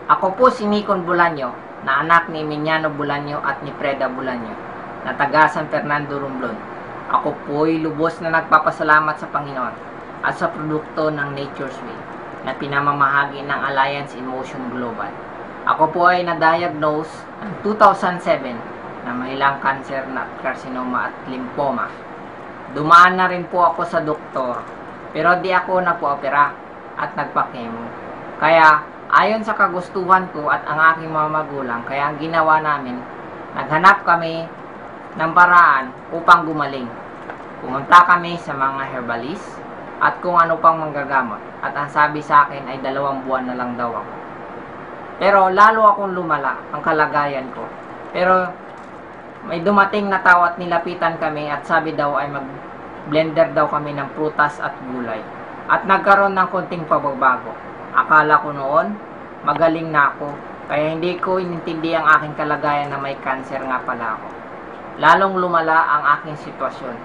Ako po si Nikon Bulanyo, na anak ni Emiliano Bulanyo at ni Freda Bulanyo, na taga San Fernando, Romblon. Ako po'y lubos na nagpapasalamat sa Panginoon at sa produkto ng Nature's Way na pinamamahagi ng Alliance in Motion Global. Ako po ay na-diagnose noong 2007 na may lung cancer na carcinoma at lymphoma. Dumaan na rin po ako sa doktor, pero di ako nagpo-opera at nagpa-chemo. Kaya ayon sa kagustuhan ko at ang aking mga magulang, kaya ang ginawa namin, naghanap kami ng paraan upang gumaling. Pumunta kami sa mga herbalist at kung ano pang manggagamot. At ang sabi sa akin ay 2 buwan na lang daw ako. Pero lalo akong lumala ang kalagayan ko. Pero may dumating na tao at nilapitan kami at sabi daw ay mag-blender daw kami ng prutas at gulay. At nagkaroon ng konting pagbabago. Akala ko noon, magaling na ako. Kaya hindi ko inintindi ang aking kalagayan na may cancer nga pala ako. Lalong lumala ang aking sitwasyon.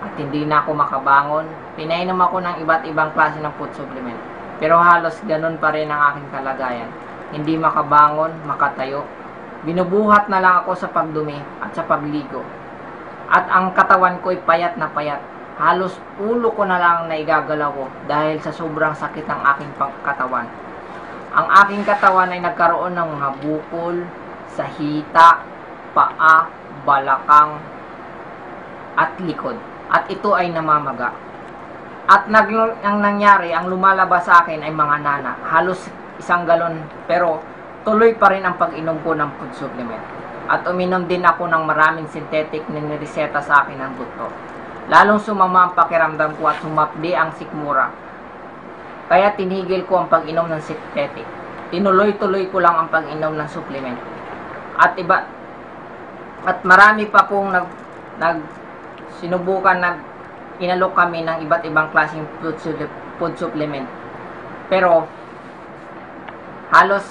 At hindi na ako makabangon. Pinainom ako ng iba't ibang klase ng food supplement. Pero halos ganun pa rin ang aking kalagayan. Hindi makabangon, makatayo. Binubuhat na lang ako sa pagdumi at sa pagligo. At ang katawan ko ay payat na payat. Halos ulo ko na lang na igagalaw ko dahil sa sobrang sakit ng aking katawan. Ang aking katawan ay nagkaroon ng mga bukol, sa hita, paa, balakang, at likod. At ito ay namamaga. At ang nangyari, ang lumalabas sa akin ay mga nana. Halos 1 galon, pero tuloy pa rin ang pag-inom ko ng food supplement. At uminom din ako ng maraming synthetic na nireseta sa akin ng doktor. Lalong sumama ang pakiramdam ko at sumapdi ang sikmura. Kaya tinigil ko ang pag-inom ng synthetic. Tinuloy-tuloy ko lang ang pag-inom ng supplement. At marami pa pong sinubukan na inalok kami ng iba't ibang klaseng food supplement. Pero halos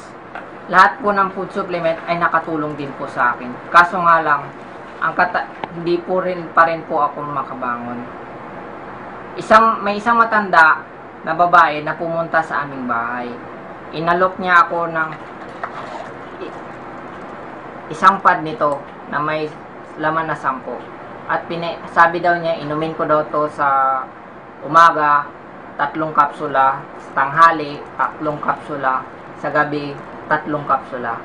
lahat po ng food supplement ay nakatulong din po sa akin. Kaso nga lang, hindi po rin pa rin po ako makabangon. May isang matanda na babae na pumunta sa aming bahay. Inalok niya ako ng isang pad nito na may laman na 10. At sabi daw niya, inumin ko daw to sa umaga, 3 kapsula, sa tanghali, 3 kapsula, sa gabi, 3 kapsula.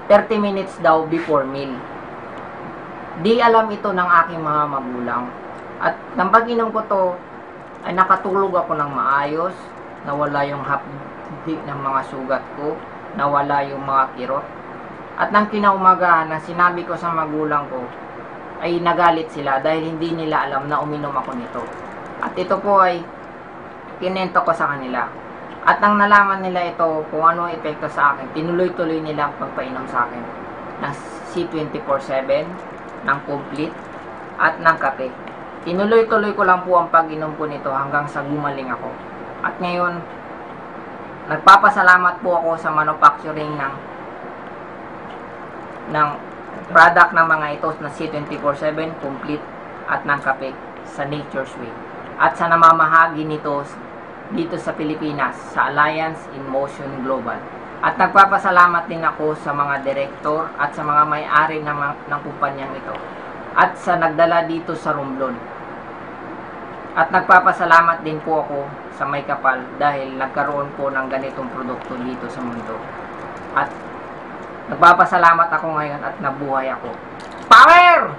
30 minutes daw before meal. Di alam ito ng aking mga magulang. At nang pag-inom ko to, ay nakatulog ako ng maayos, nawala yung hapdi ng mga sugat ko, nawala yung mga kirot. At nang kinaumagahan na sinabi ko sa magulang ko, ay nagalit sila dahil hindi nila alam na uminom ako nito. At ito po ay kinento ko sa kanila. At nang nalaman nila ito kung ano ang epekto sa akin, tinuloy-tuloy nila ang pagpainom sa akin ng C24/7, ng complete, at ng kape. Tinuloy-tuloy ko lang po ang pag-inom ko nito hanggang sa gumaling ako. At ngayon, nagpapasalamat po ako sa manufacturing ng product ng mga ito na C24/7, complete, at ng kape sa Nature's Way. At sa namamahagi nito dito sa Pilipinas, sa Alliance in Motion Global. At nagpapasalamat din ako sa mga direktor at sa mga may-ari ng kumpanyang ito. At sa nagdala dito sa Romblon. At nagpapasalamat din po ako sa May Kapal dahil nagkaroon po ng ganitong produkto dito sa mundo. At nagpapasalamat ako ngayon at nabuhay ako. Power!